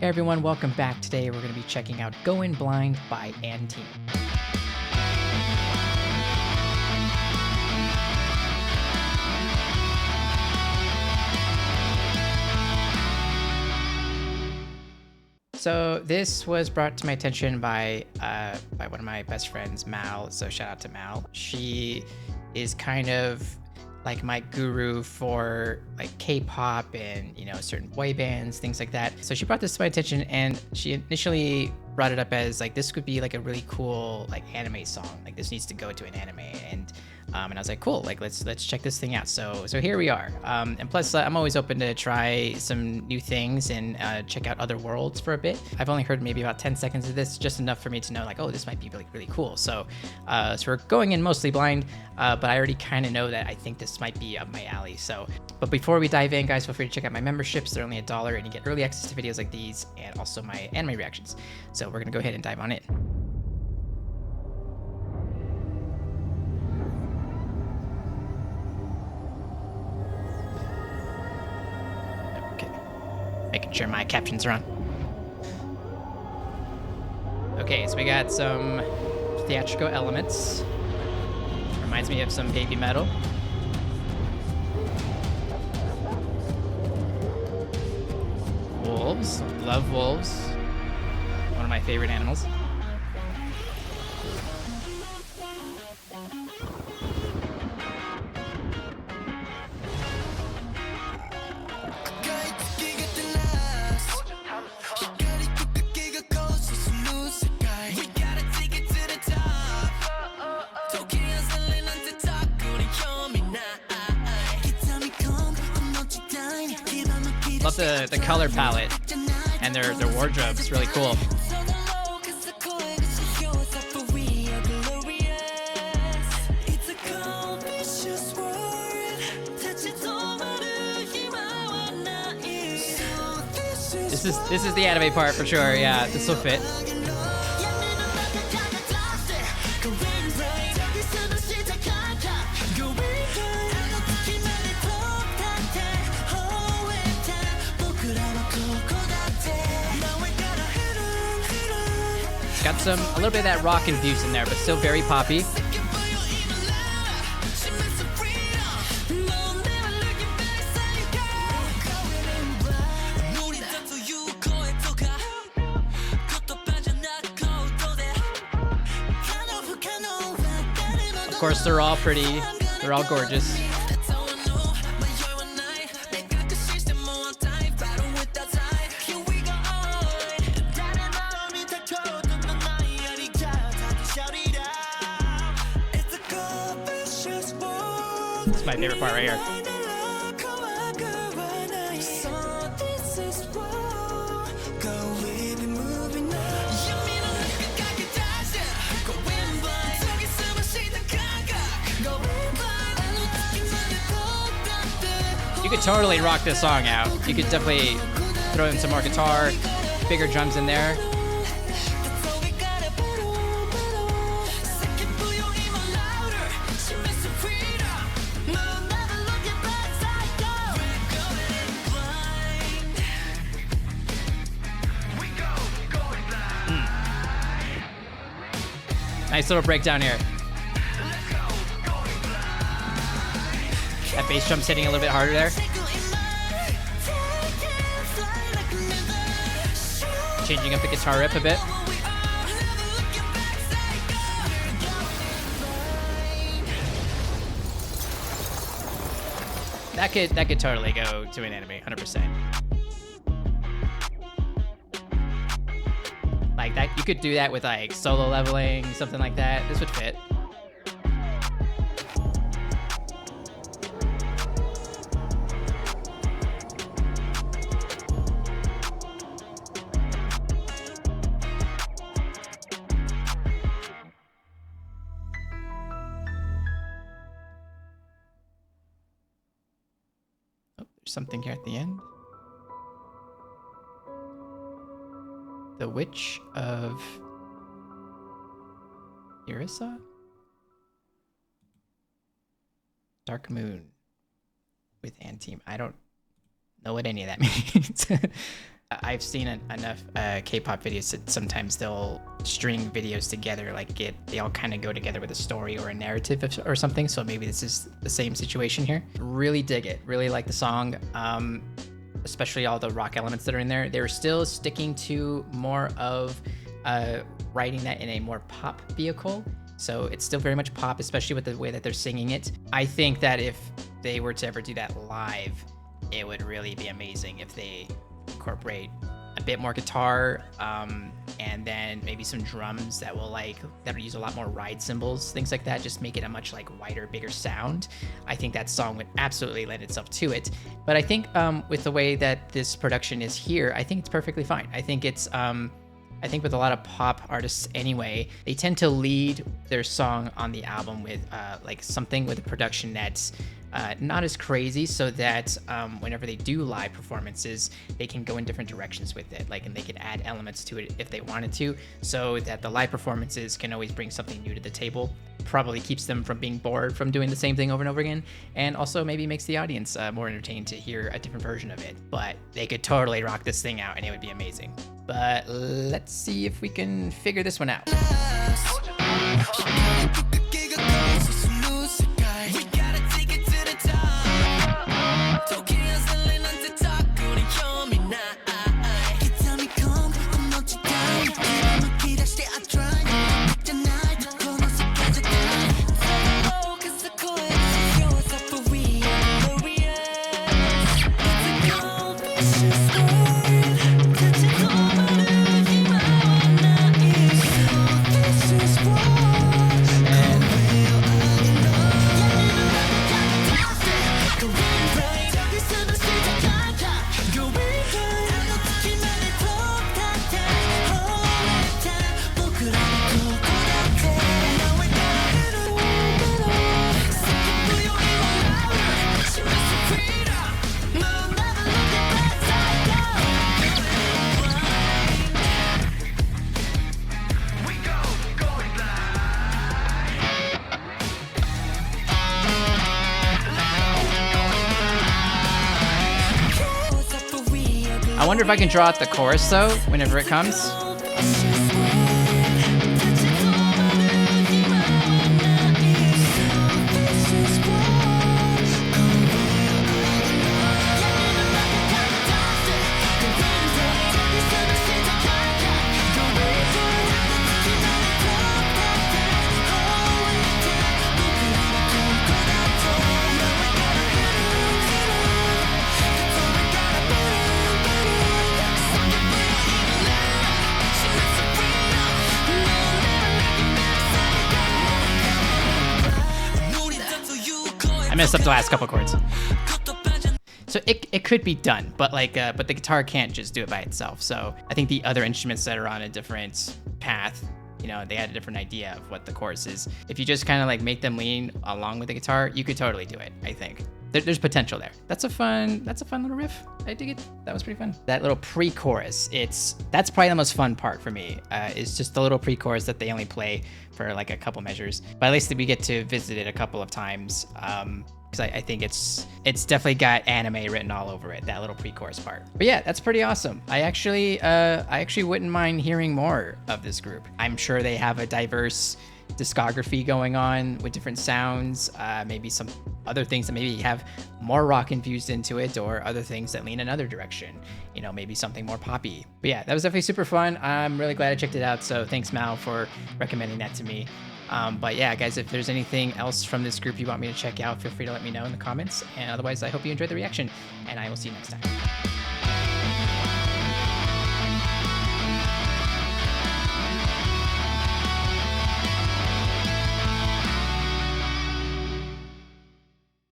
Hey everyone, welcome back. Today we're going to be checking out Going Blind by Anteam. So this was brought to my attention by one of my best friends, Mal. So shout out to Mal. She is kind of like my guru for like K-pop and certain boy bands, things like that. So she brought this to my attention, and she initially brought it up as like this could be like a really cool like anime song. Like this needs to go to an anime, and I was like, cool, like let's check this thing out. So here we are. And plus, I'm always open to try some new things and check out other worlds for a bit. I've only heard maybe about 10 seconds of this, just enough for me to know like, oh, this might be really cool. So we're going in mostly blind, but I already kind of know that I think this might be up my alley. So, but before we dive in, guys, feel free to check out my memberships. They're only $1, and you get early access to videos like these and also my anime reactions. So we're gonna go ahead and dive on in. Making sure my captions are on. Okay, so we got some theatrical elements. Reminds me of some baby metal. Wolves, love wolves. One of my favorite animals. Love the color palette and their wardrobe. It's really cool. This is the anime part for sure. Yeah, this will fit. Got a little bit of that rock infused in there, but still very poppy. Of course, they're all pretty. They're all gorgeous. This is my favorite part right here. You could totally rock this song out. You could definitely throw in some more guitar, bigger drums in there. Nice little breakdown here. That bass drum's hitting a little bit harder there. Changing up the guitar rip a bit. That could totally go to an anime, 100%. Like that, you could do that with like solo leveling, something like that. This would fit. Oh, there's something here at the end. The Witch of Irisa? Dark Moon with Anteam. I don't know what any of that means. I've seen enough K-pop videos that sometimes they'll string videos together, like they all kind of go together with a story or a narrative or something. So maybe this is the same situation here. Really dig it. Really like the song. Especially all the rock elements that are in there. They're still sticking to more of writing that in a more pop vehicle. So it's still very much pop, especially with the way that they're singing it. I think that if they were to ever do that live, it would really be amazing if they incorporate a bit more guitar, and then maybe some drums that'll use a lot more ride cymbals, things like that. Just make it a much wider, bigger sound. I think that song would absolutely lend itself to it. But I think with the way that this production is here, I think it's perfectly fine. I think it's I think with a lot of pop artists anyway, they tend to lead their song on the album with something with a production that's not as crazy, so that whenever they do live performances, they can go in different directions with it, and they can add elements to it if they wanted to, so that the live performances can always bring something new to the table. Probably keeps them from being bored from doing the same thing over and over again, and also maybe makes the audience more entertained to hear a different version of it. But they could totally rock this thing out and it would be amazing. But let's see if we can figure this one out. I wonder if I can draw out the chorus though, whenever it comes. I messed up the last couple chords. So it could be done, but but the guitar can't just do it by itself. So I think the other instruments that are on a different path, they had a different idea of what the chorus is. If you just kind of make them lean along with the guitar, you could totally do it. I think there's potential there. That's a fun little riff. I dig it. That was pretty fun. That little pre-chorus, that's probably the most fun part for me. Is just the little pre-chorus that they only play for a couple measures, but at least we get to visit it a couple of times. Because I think it's definitely got anime written all over it, that little pre-chorus part. But yeah, that's pretty awesome. I actually wouldn't mind hearing more of this group. I'm sure they have a diverse discography going on with different sounds, maybe some other things that maybe have more rock infused into it, or other things that lean another direction, maybe something more poppy. But yeah, that was definitely super fun. I'm really glad I checked it out. So thanks, Mal, for recommending that to me. But yeah, guys, if there's anything else from this group you want me to check out, feel free to let me know in the comments. And otherwise, I hope you enjoyed the reaction, and I will see you next time.